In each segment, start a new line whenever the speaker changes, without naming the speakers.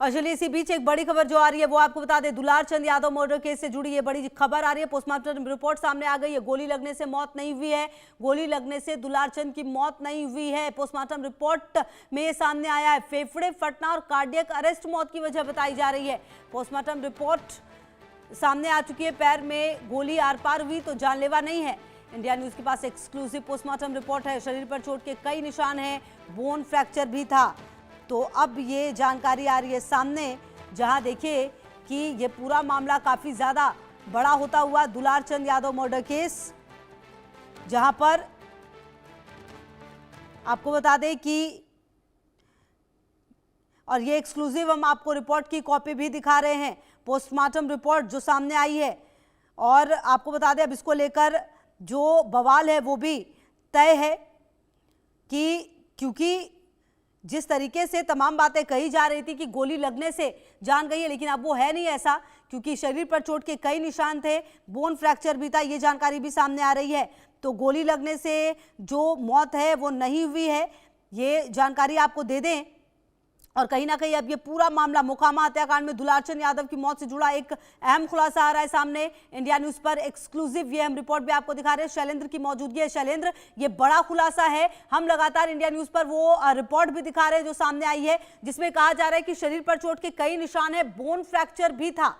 और चलिए इसी बीच एक बड़ी खबर जो आ रही है वो आपको बता दें, दुलार चंद यादव मर्डर केस से जुड़ी ये बड़ी खबर आ रही है। पोस्टमार्टम रिपोर्ट सामने आ गई है। गोली लगने से मौत नहीं हुई है, गोली लगने से दुलार चंद की मौत नहीं हुई है। पोस्टमार्टम रिपोर्ट में ये सामने आया है। फेफड़े फटना और कार्डियक अरेस्ट मौत की वजह बताई जा रही है। पोस्टमार्टम रिपोर्ट सामने आ चुकी है। पैर में गोली आर पार हुई तो जानलेवा नहीं है। इंडिया न्यूज के पास एक्सक्लूसिव पोस्टमार्टम रिपोर्ट है। शरीर पर चोट के कई निशान हैं, बोन फ्रैक्चर भी था। तो अब ये जानकारी आ रही है सामने, जहां देखिए कि ये पूरा मामला काफी ज्यादा बड़ा होता हुआ दुलार चंद यादव मर्डर केस, जहां पर आपको बता दें कि और ये एक्सक्लूसिव हम आपको रिपोर्ट की कॉपी भी दिखा रहे हैं। पोस्टमार्टम रिपोर्ट जो सामने आई है, और आपको बता दें अब इसको लेकर जो बवाल है वो भी तय है कि क्योंकि जिस तरीके से तमाम बातें कही जा रही थी कि गोली लगने से जान गई है, लेकिन अब वो है नहीं ऐसा, क्योंकि शरीर पर चोट के कई निशान थे, बोन फ्रैक्चर भी था, ये जानकारी भी सामने आ रही है। तो गोली लगने से जो मौत है वो नहीं हुई है, ये जानकारी आपको दे दें। और कहीं ना कहीं अब ये पूरा मामला मोकामा हत्याकांड में दुलार चंद यादव की मौत से जुड़ा एक अहम खुलासा आ रहा है सामने। इंडिया न्यूज पर एक्सक्लूसिव ये हम रिपोर्ट भी आपको दिखा रहे हैं। शैलेंद्र की मौजूदगी है। शैलेंद्र, ये बड़ा खुलासा है। हम लगातार इंडिया न्यूज पर वो रिपोर्ट भी दिखा रहे हैं जो सामने आई है, जिसमें कहा जा रहा है कि शरीर पर चोट के कई निशान है, बोन फ्रैक्चर भी था।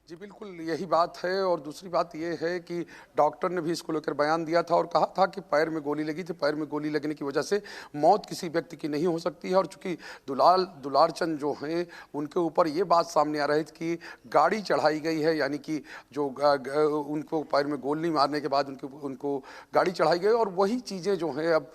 जी बिल्कुल यही बात है। और दूसरी बात यह है कि डॉक्टर ने भी इसको लेकर बयान दिया था और कहा था कि पैर में गोली लगी थी, पैर में गोली लगने की वजह से मौत किसी व्यक्ति की नहीं हो सकती है। और चूंकि दुलार चंद जो हैं उनके ऊपर ये बात सामने आ रही थी कि गाड़ी चढ़ाई गई है, यानी कि जो उनको पैर में गोली मारने के बाद उनको गाड़ी चढ़ाई गई, और वही चीज़ें जो हैं अब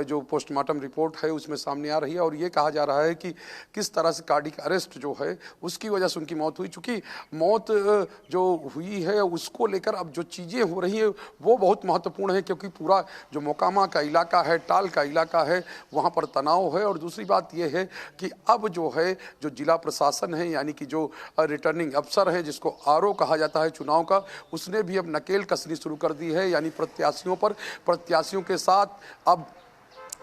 जो पोस्टमार्टम रिपोर्ट है उसमें सामने आ रही है। और ये कहा जा रहा है कि किस तरह से कार्डियक अरेस्ट जो है उसकी वजह से उनकी मौत हुई। चूँकि मौत जो हुई है उसको लेकर अब जो चीज़ें हो रही है वो बहुत महत्वपूर्ण है, क्योंकि पूरा जो मोकामा का इलाका है, टाल का इलाका है, वहाँ पर तनाव है। और दूसरी बात यह है कि अब जो है जो जिला प्रशासन है, यानी कि जो रिटर्निंग अफसर है जिसको आरओ कहा जाता है चुनाव का, उसने भी अब नकेल कसनी शुरू कर दी है। यानी प्रत्याशियों के साथ अब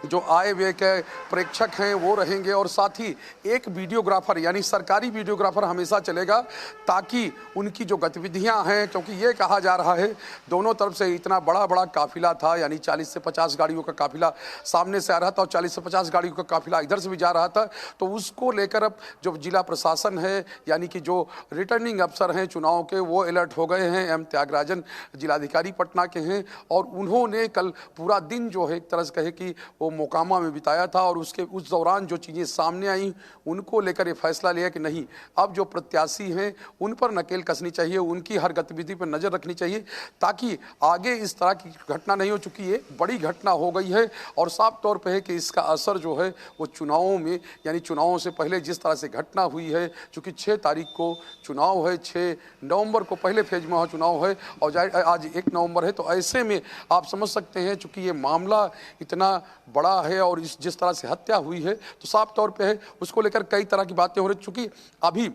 जो आए हुए के प्रेक्षक हैं वो रहेंगे, और साथ ही एक वीडियोग्राफर यानी सरकारी वीडियोग्राफर हमेशा चलेगा, ताकि उनकी जो गतिविधियां हैं, क्योंकि ये कहा जा रहा है दोनों तरफ से इतना बड़ा काफिला था, यानी 40 से 50 गाड़ियों का काफिला सामने से आ रहा था और 40 से 50 गाड़ियों का काफिला इधर से भी जा रहा था। तो उसको लेकर अब जो जिला प्रशासन है, यानी कि जो रिटर्निंग अफसर हैं चुनाव के, वो अलर्ट हो गए हैं। एम त्यागराजन जिलाधिकारी पटना के हैं, और उन्होंने कल पूरा दिन जो है एक तरह से कहे कि मोकामा में बिताया था, और उस दौरान जो चीज़ें सामने आई उनको लेकर ये फैसला लिया कि नहीं, अब जो प्रत्याशी हैं उन पर नकेल कसनी चाहिए, उनकी हर गतिविधि पर नज़र रखनी चाहिए, ताकि आगे इस तरह की घटना नहीं हो। चुकी ये बड़ी घटना हो गई है, और साफ तौर पे है कि इसका असर जो है वो चुनावों में, यानी चुनावों से पहले जिस तरह से घटना हुई है, चूँकि 6 तारीख को चुनाव है, 6 नवंबर को पहले फेज में चुनाव है, और आज 1 नवंबर है। तो ऐसे में आप समझ सकते हैं, चूँकि ये मामला इतना बड़ा है और जिस तरह से हत्या हुई है, तो साफ तौर पे है उसको लेकर कई तरह की बातें हो रही। चूंकि अभी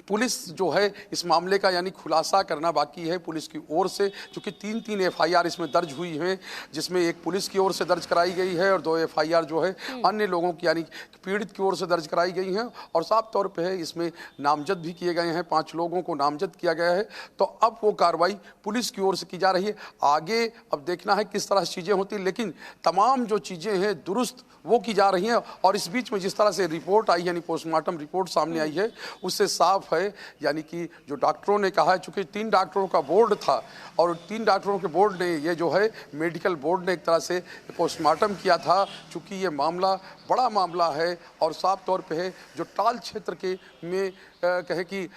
पुलिस जो है इस मामले का यानी खुलासा करना बाकी है पुलिस की ओर से, क्योंकि 3 एफआईआर इसमें दर्ज हुई हैं, जिसमें एक पुलिस की ओर से दर्ज कराई गई है और 2 एफआईआर जो है अन्य लोगों की यानी पीड़ित की ओर से दर्ज कराई गई हैं। और साफ तौर पे है इसमें नामजद भी किए गए हैं, 5 लोगों को नामजद किया गया है। तो अब वो कार्रवाई पुलिस की ओर से की जा रही है। आगे अब देखना है किस तरह से चीज़ें होती, लेकिन तमाम जो चीज़ें हैं दुरुस्त वो की जा रही हैं। और इस बीच में जिस तरह से रिपोर्ट आई, यानी पोस्टमार्टम रिपोर्ट सामने आई है, उससे साफ है, यानी कि जो डॉक्टरों ने कहा है, चूंकि 3 डॉक्टरों का बोर्ड था, और 3 डॉक्टरों के बोर्ड ने, ये जो है मेडिकल बोर्ड ने एक तरह से पोस्टमार्टम किया था, चूंकि ये मामला बड़ा मामला है, और साफ तौर पे है जो टाल क्षेत्र के में कहे कि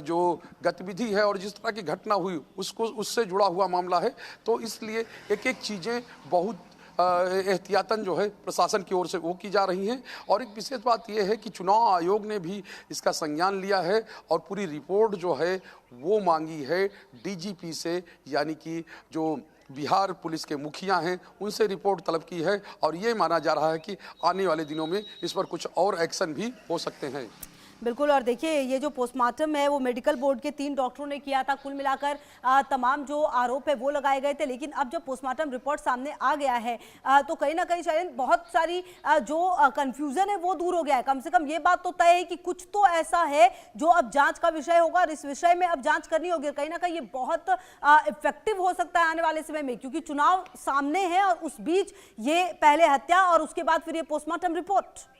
जो गतिविधि है और जिस तरह की घटना हुई उससे जुड़ा हुआ मामला है। तो इसलिए एक चीज़ें बहुत एहतियातन जो है प्रशासन की ओर से वो की जा रही हैं। और एक विशेष बात यह है कि चुनाव आयोग ने भी इसका संज्ञान लिया है, और पूरी रिपोर्ट जो है वो मांगी है डीजीपी से, यानी कि जो बिहार पुलिस के मुखिया हैं उनसे रिपोर्ट तलब की है। और ये माना जा रहा है कि आने वाले दिनों में इस पर कुछ और एक्शन भी हो सकते हैं।
बिल्कुल। और देखिए, ये जो पोस्टमार्टम है वो मेडिकल बोर्ड के 3 डॉक्टरों ने किया था। कुल मिलाकर तमाम जो आरोप है वो लगाए गए थे, लेकिन अब जब पोस्टमार्टम रिपोर्ट सामने आ गया है तो कहीं ना कहीं शायद बहुत सारी जो कंफ्यूजन है वो दूर हो गया है। कम से कम ये बात तो तय है कि कुछ तो ऐसा है जो अब जांच का विषय होगा और इस विषय में अब जांच करनी होगी। कहीं ना कहीं ये बहुत इफेक्टिव हो सकता है आने वाले समय में, क्योंकि चुनाव सामने है और उस बीच ये पहले हत्या और उसके बाद फिर ये पोस्टमार्टम रिपोर्ट।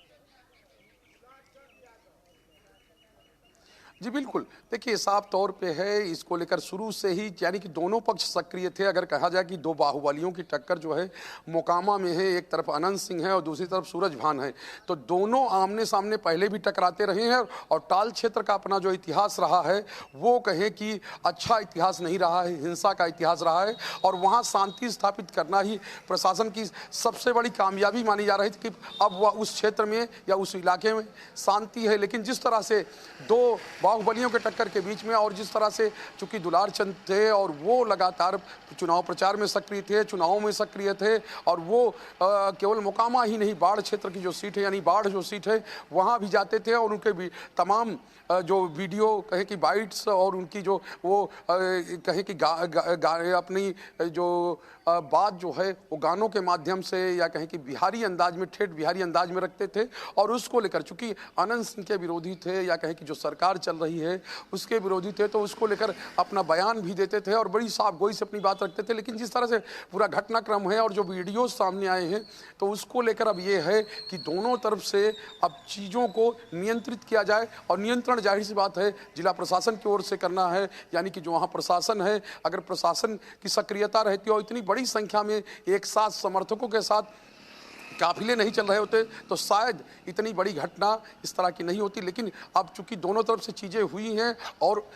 जी बिल्कुल, देखिए साफ तौर पे है, इसको लेकर शुरू से ही यानी कि दोनों पक्ष सक्रिय थे। अगर कहा जाए कि दो बाहुबलियों की टक्कर जो है मोकामा में है, एक तरफ अनंत सिंह है और दूसरी तरफ सूरज भान है, तो दोनों आमने सामने पहले भी टकराते रहे हैं और टाल क्षेत्र का अपना जो इतिहास रहा है वो कहें कि अच्छा इतिहास नहीं रहा है, हिंसा का इतिहास रहा है और वहाँ शांति स्थापित करना ही प्रशासन की सबसे बड़ी कामयाबी मानी जा रही थी कि अब वह उस क्षेत्र में या उस इलाके में शांति है। लेकिन जिस तरह से दो बाहुबलियों के टक्कर के बीच में और जिस तरह से चूंकि दुलार चंद थे और वो लगातार चुनाव प्रचार में सक्रिय थे, चुनावों में सक्रिय थे और वो केवल मोकामा ही नहीं, बाढ़ क्षेत्र की जो सीट है यानी बाढ़ जो सीट है वहाँ भी जाते थे और उनके भी तमाम जो वीडियो कहें कि बाइट्स और उनकी जो वो कहें कि अपनी जो बात जो है वो गानों के माध्यम से या कहें कि बिहारी अंदाज में, ठेठ बिहारी अंदाज में रखते थे और उसको लेकर चूंकि अनंत सिंह के विरोधी थे या कहें कि जो सरकार चल रही है उसके विरोधी थे, तो उसको लेकर अपना बयान भी देते थे और बड़ी साफ गोई से अपनी बात रखते थे। लेकिन जिस तरह से पूरा घटनाक्रम है और जो वीडियो सामने आए हैं तो उसको लेकर अब ये है कि दोनों तरफ से अब चीज़ों को नियंत्रित किया जाए और नियंत्रण जाहिर सी बात है जिला प्रशासन की ओर से करना है। यानी कि जो वहाँ प्रशासन है, अगर प्रशासन की सक्रियता रहती हो, इतनी बड़ी संख्या में एक साथ समर्थकों के साथ काफिले नहीं चल रहे होते तो शायद इतनी बड़ी घटना इस तरह की नहीं होती। लेकिन अब चूंकि दोनों तरफ से चीज़ें हुई हैं और